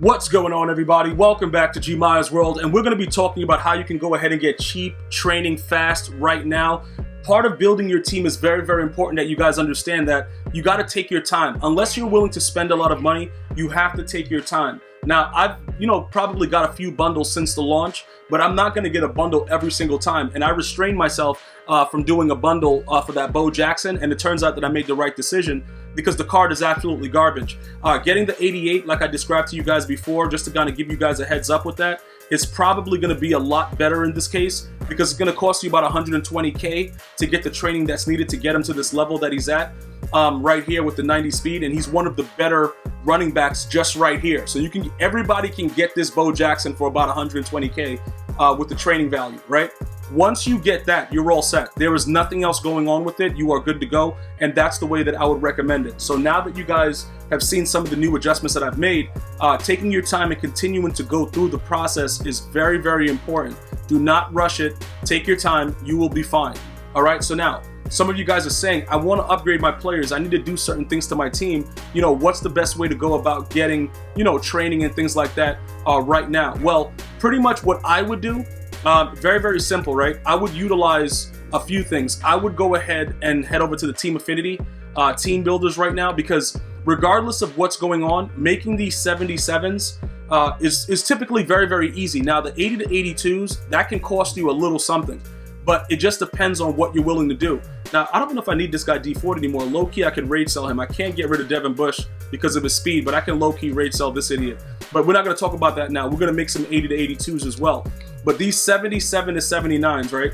What's going on, everybody? Welcome back to GmiasWorld, and we're going to be talking about how you can go ahead and get cheap training fast right now. Part of building your team is very, very important that you guys understand that you got to take your time. Unless you're willing to spend a lot of money, you have to take your time. Now, I've probably got a few bundles since the launch, but I'm not going to get a bundle every single time, and I restrained myself from doing a bundle for that Bo Jackson, and it turns out that I made the right decision because the card is absolutely garbage. Getting the 88, like I described to you guys before, just to kind of give you guys a heads up with that, it's probably going to be a lot better in this case because it's going to cost you about 120K to get the training that's needed to get him to this level that he's at right here with the 90 speed, and he's one of the better running backs just right here. So everybody can get this Bo Jackson for about 120K with the training value, right? Once you get that, you're all set. There is nothing else going on with it. You are good to go, and that's the way that I would recommend it. So now that you guys have seen some of the new adjustments that I've made, taking your time and continuing to go through the process is very, very important. Do not rush it. Take your time. You will be fine. All right, so now, some of you guys are saying, I want to upgrade my players. I need to do certain things to my team. What's the best way to go about getting, training and things like that right now? Well, pretty much what I would do, very, very simple, right? I would utilize a few things. I would go ahead and head over to the Team Affinity, team builders right now, because regardless of what's going on, making these 77s is typically very, very easy. Now, the 80 to 82s, that can cost you a little something, but it just depends on what you're willing to do. Now, I don't know if I need this guy D4 anymore. Low-key, I can raid sell him. I can't get rid of Devin Bush because of his speed, but I can low-key raid sell this idiot. But we're not going to talk about that now. We're going to make some 80 to 82s as well. But these 77 to 79s, right?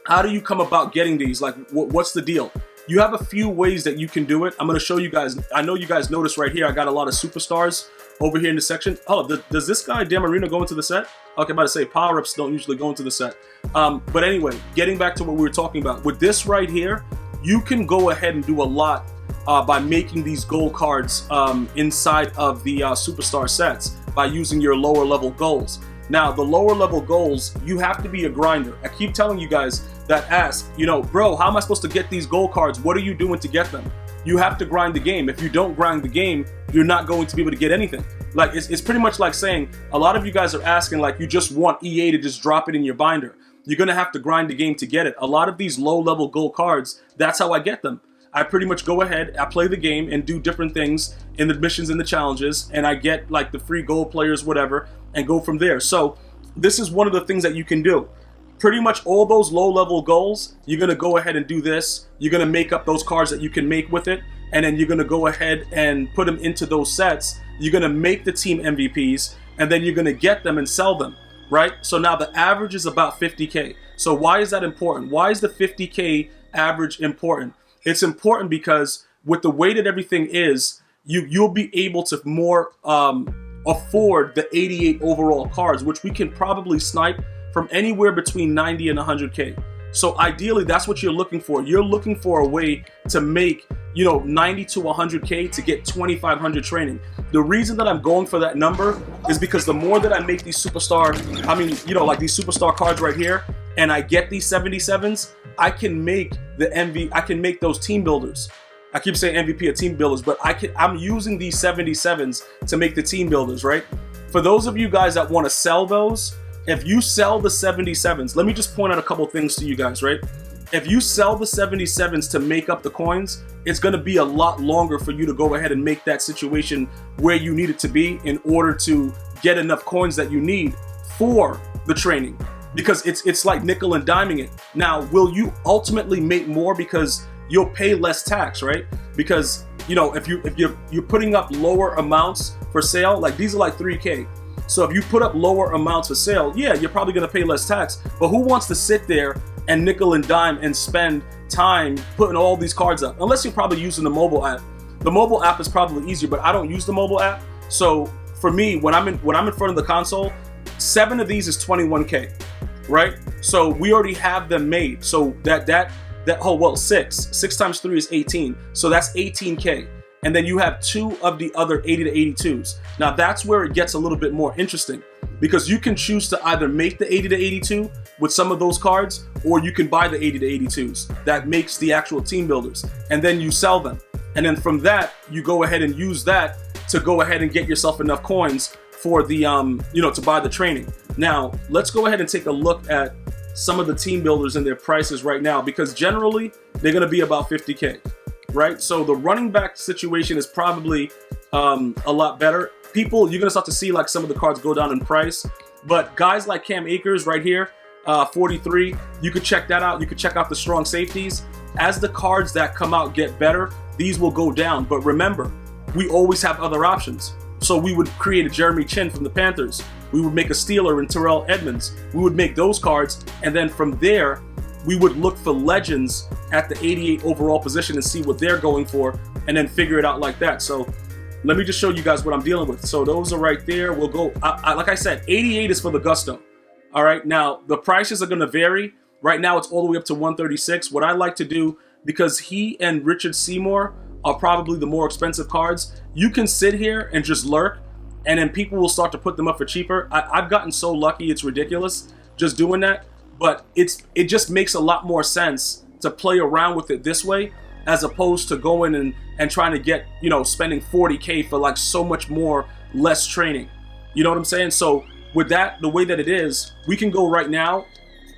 How do you come about getting these? Like, what's the deal? You have a few ways that you can do it. I'm going to show you guys. I know you guys noticed right here, I got a lot of superstars over here in the section. Oh, does this guy, Dan Marino, go into the set? Okay, I'm about to say power-ups don't usually go into the set. But anyway, getting back to what we were talking about. With this right here, you can go ahead and do a lot by making these gold cards inside of the superstar sets by using your lower level goals. Now, the lower level goals, you have to be a grinder. I keep telling you guys that ask, bro, how am I supposed to get these gold cards? What are you doing to get them? You have to grind the game. If you don't grind the game, you're not going to be able to get anything. Like, it's pretty much like saying, a lot of you guys are asking, like, you just want EA to just drop it in your binder. You're going to have to grind the game to get it. A lot of these low level gold cards, that's how I get them. I pretty much go ahead, I play the game and do different things in the missions and the challenges, and I get like the free gold players, whatever, and go from there. So this is one of the things that you can do. Pretty much all those low level goals, you're going to go ahead and do this. You're going to make up those cards that you can make with it, and then you're going to go ahead and put them into those sets. You're going to make the team MVPs, and then you're going to get them and sell them, right? So now the average is about 50K. So why is that important? Why is the 50K average important? It's important because with the way that everything is, you'll be able to more afford the 88 overall cards, which we can probably snipe from anywhere between 90 and 100K. So ideally, that's what you're looking for. You're looking for a way to make 90 to 100K to get 2,500 training. The reason that I'm going for that number is because the more that I make these superstar, like these superstar cards right here, and I get these 77s, I can make I can make those team builders. I keep saying MVP or team builders, but I'm using these 77s to make the team builders, right? For those of you guys that want to sell those, if you sell the 77s, let me just point out a couple things to you guys, right? If you sell the 77s to make up the coins, it's going to be a lot longer for you to go ahead and make that situation where you need it to be in order to get enough coins that you need for the training. Because it's like nickel and diming it. Now, will you ultimately make more because you'll pay less tax, right? Because if you're putting up lower amounts for sale, like these are like 3K. So if you put up lower amounts for sale, yeah, you're probably gonna pay less tax. But who wants to sit there and nickel and dime and spend time putting all these cards up? Unless you're probably using the mobile app. The mobile app is probably easier, but I don't use the mobile app. So for me, when I'm in front of the console, 7 of these is 21K. Right? So we already have them made. So six times 3 is 18. So that's 18K. And then you have 2 of the other 80 to 82s. Now that's where it gets a little bit more interesting because you can choose to either make the 80 to 82 with some of those cards, or you can buy the 80 to 82s. That makes the actual team builders. And then you sell them. And then from that, you go ahead and use that to go ahead and get yourself enough coins for the, to buy the training. Now, let's go ahead and take a look at some of the team builders and their prices right now, because generally they're going to be about 50K, right? So the running back situation is probably a lot better. You're going to start to see like some of the cards go down in price, but guys like Cam Akers right here, 43, you could check that out. You could check out the strong safeties. As the cards that come out get better, these will go down. But remember, we always have other options. So we would create a Jeremy Chin from the Panthers. We would make a Steeler and Terrell Edmonds. We would make those cards, and then from there, we would look for legends at the 88 overall position and see what they're going for, and then figure it out like that. So let me just show you guys what I'm dealing with. So those are right there. We'll go, like I said, 88 is for the Gusto. All right, now the prices are going to vary. Right now, it's all the way up to 136. What I like to do, because he and Richard Seymour are probably the more expensive cards, you can sit here and just lurk, and then people will start to put them up for cheaper. I've gotten so lucky, it's ridiculous just doing that, but it just makes a lot more sense to play around with it this way, as opposed to going and trying to get, spending 40K for like so much more less training. You know what I'm saying? So with that, the way that it is, we can go right now,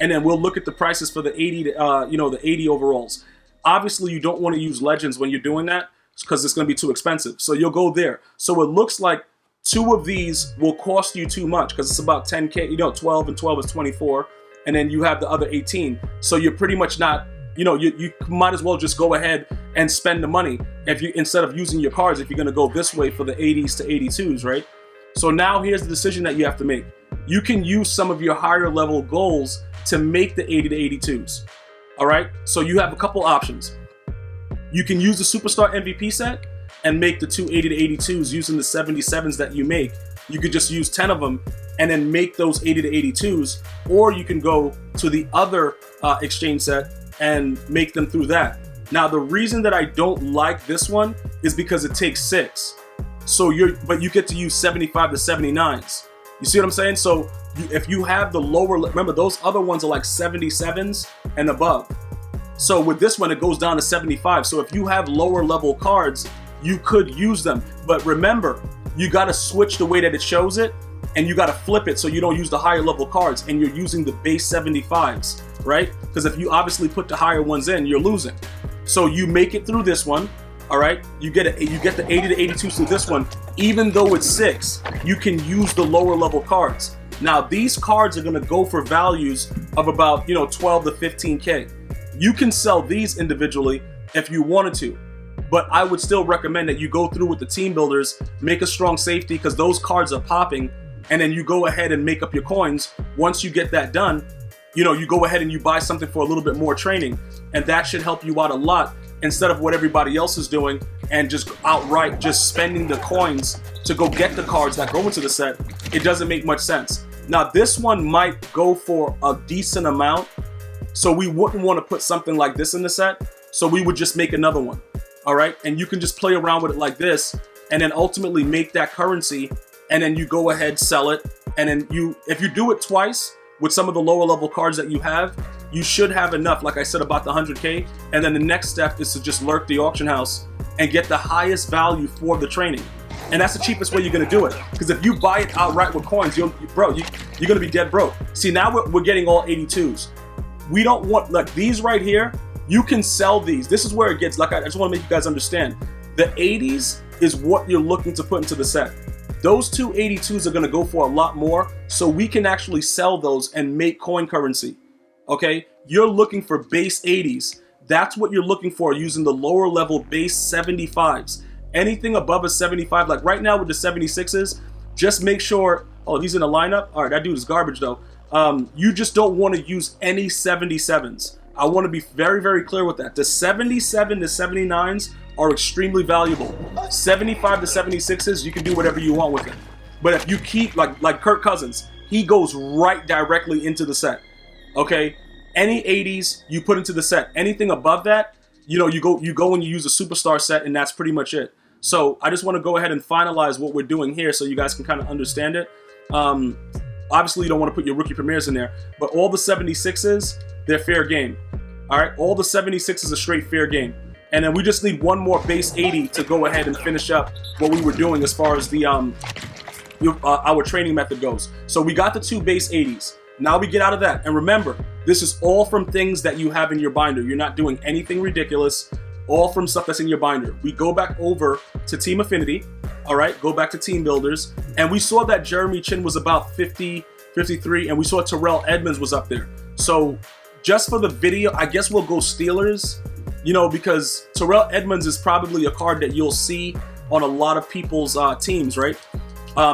and then we'll look at the prices for the 80, the 80 overalls. Obviously, you don't want to use legends when you're doing that because it's going to be too expensive. So you'll go there. So it looks like 2 of these will cost you too much because it's about 10K, 12 and 12 is 24. And then you have the other 18. So you're pretty much not, you might as well just go ahead and spend the money instead of using your cards if you're going to go this way for the 80s to 82s, right? So now here's the decision that you have to make. You can use some of your higher level goals to make the 80 to 82s. All right, so you have a couple options. You can use the Superstar MVP set and make the 280 to 82s using the 77s that you make. You could just use 10 of them and then make those 80 to 82s, or you can go to the other exchange set and make them through that. Now, the reason that I don't like this one is because it takes 6. So but you get to use 75 to 79s. You see what I'm saying? So if you have the lower, remember those other ones are like 77s and above. So with this one, it goes down to 75. So if you have lower level cards, you could use them. But remember, you got to switch the way that it shows it, and you got to flip it so you don't use the higher level cards and you're using the base 75s, right? Because if you obviously put the higher ones in, you're losing. So you make it through this one. All right, you get the 80 to 82s through this one. Even though it's 6, you can use the lower level cards. Now these cards are going to go for values of about 12 to 15K. You can sell these individually if you wanted to, but I would still recommend that you go through with the team builders, make a strong safety because those cards are popping, and then you go ahead and make up your coins. Once you get that done, you go ahead and you buy something for a little bit more training, and that should help you out a lot, instead of what everybody else is doing and just outright just spending the coins to go get the cards that go into the set. It doesn't make much sense. Now this one might go for a decent amount, so we wouldn't want to put something like this in the set, so we would just make another one. All right, and you can just play around with it like this, and then ultimately make that currency, and then you go ahead, sell it, and then if you do it twice with some of the lower level cards that you have, you should have enough, like I said, about the 100K. And then the next step is to just lurk the auction house and get the highest value for the training. And that's the cheapest way you're gonna do it. Because if you buy it outright with coins, you're gonna be dead broke. See, now we're getting all 82s. We don't want, like these right here, you can sell these. This is where it gets, like I just wanna make you guys understand. The 80s is what you're looking to put into the set. Those 282s are gonna go for a lot more, so we can actually sell those and make coin currency. Okay, you're looking for base 80s. That's what you're looking for using the lower level base 75s. Anything above a 75, like right now with the 76s, just make sure, oh, he's in a lineup? All right, that dude is garbage though. You just don't want to use any 77s. I want to be very, very clear with that. The 77 to 79s are extremely valuable. 75 to 76s, you can do whatever you want with it. But if you keep, like Kirk Cousins, he goes right directly into the set. Okay, any 80s you put into the set. Anything above that, you go and you use a superstar set, and that's pretty much it. So I just want to go ahead and finalize what we're doing here so you guys can kind of understand it. Obviously, you don't want to put your rookie premieres in there, but all the 76s, they're fair game. All right, all the 76s are straight fair game. And then we just need one more base 80 to go ahead and finish up what we were doing as far as the our training method goes. So we got the 2 base 80s. Now we get out of that. And remember, this is all from things that you have in your binder. You're not doing anything ridiculous, all from stuff that's in your binder. We go back over to Team Affinity, all right? Go back to Team Builders. And we saw that Jeremy Chin was about 50, 53, and we saw Terrell Edmonds was up there. So just for the video, I guess we'll go Steelers, you know, because Terrell Edmonds is probably a card that you'll see on a lot of people's teams, right?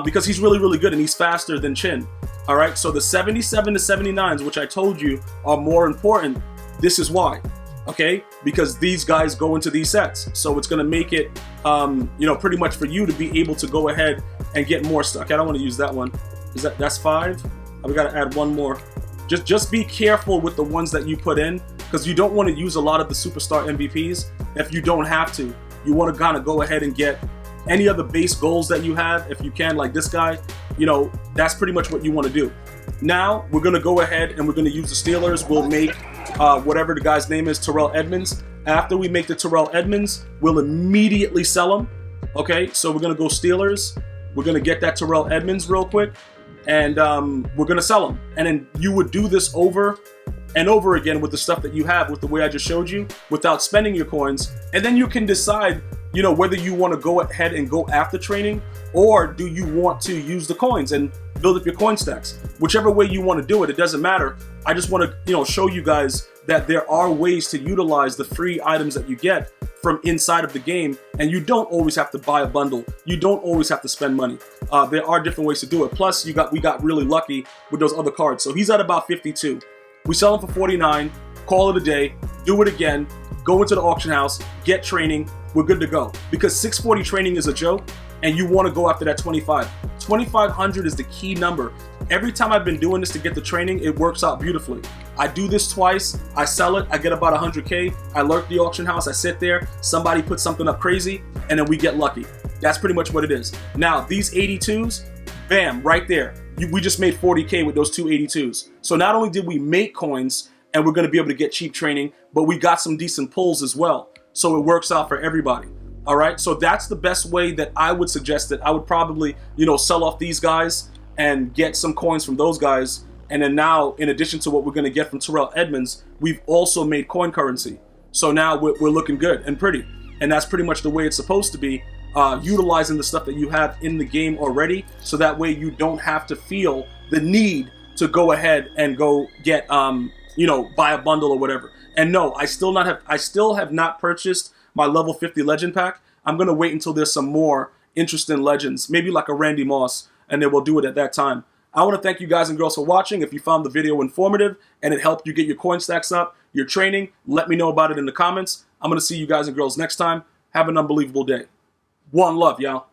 Because he's really, really good and he's faster than Chin. All right, so the 77 to 79s, which I told you are more important, this is why, okay? Because these guys go into these sets. So it's gonna make it, you know, pretty much for you to be able to go ahead and get more stuff. Okay, I don't wanna use that one. That's 5? We gotta add one more. Just be careful with the ones that you put in, because you don't wanna use a lot of the superstar MVPs if you don't have to. You wanna kinda go ahead and get any of the base goals that you have, if you can, like this guy, you know, that's pretty much what you want to do. Now, we're going to go ahead and we're going to use the Steelers. We'll make whatever the guy's name is, Terrell Edmonds. After we make the Terrell Edmonds, we'll immediately sell him. Okay, so we're going to go Steelers. We're going to get that Terrell Edmonds real quick, and we're going to sell him. And then you would do this over and over again with the stuff that you have, with the way I just showed you, without spending your coins. And then you can decide, you know, whether you want to go ahead and go after training, or do you want to use the coins and build up your coin stacks. Whichever way you want to do it, it doesn't matter. I just want to, you know, show you guys that there are ways to utilize the free items that you get from inside of the game, and you don't always have to buy a bundle. You don't always have to spend money. There are different ways to do it. Plus, we got really lucky with those other cards. So he's at about 52. We sell him for 49, call it a day, do it again, go into the auction house, get training, we're good to go. Because 640 training is a joke, and you want to go after that 25. 2,500 is the key number. Every time I've been doing this to get the training, it works out beautifully. I do this twice, I sell it, I get about 100K, I lurk the auction house, I sit there, somebody puts something up crazy, and then we get lucky. That's pretty much what it is. Now, these 82s, bam, right there. We just made 40K with those 2 82s. So not only did we make coins, and we're going to be able to get cheap training, but we got some decent pulls as well. So it works out for everybody. All right, so that's the best way that I would suggest it. I would probably, you know, sell off these guys and get some coins from those guys. And then now, in addition to what we're going to get from Terrell Edmonds, we've also made coin currency. So now we're looking good and pretty. And that's pretty much the way it's supposed to be, utilizing the stuff that you have in the game already. So that way you don't have to feel the need to go ahead and go get, you know, buy a bundle or whatever. And no, I still have not purchased my level 50 legend pack. I'm going to wait until there's some more interesting legends, maybe like a Randy Moss, and then we'll do it at that time. I want to thank you guys and girls for watching. If you found the video informative and it helped you get your coin stacks up, your training, let me know about it in the comments. I'm going to see you guys and girls next time. Have an unbelievable day. One love, y'all.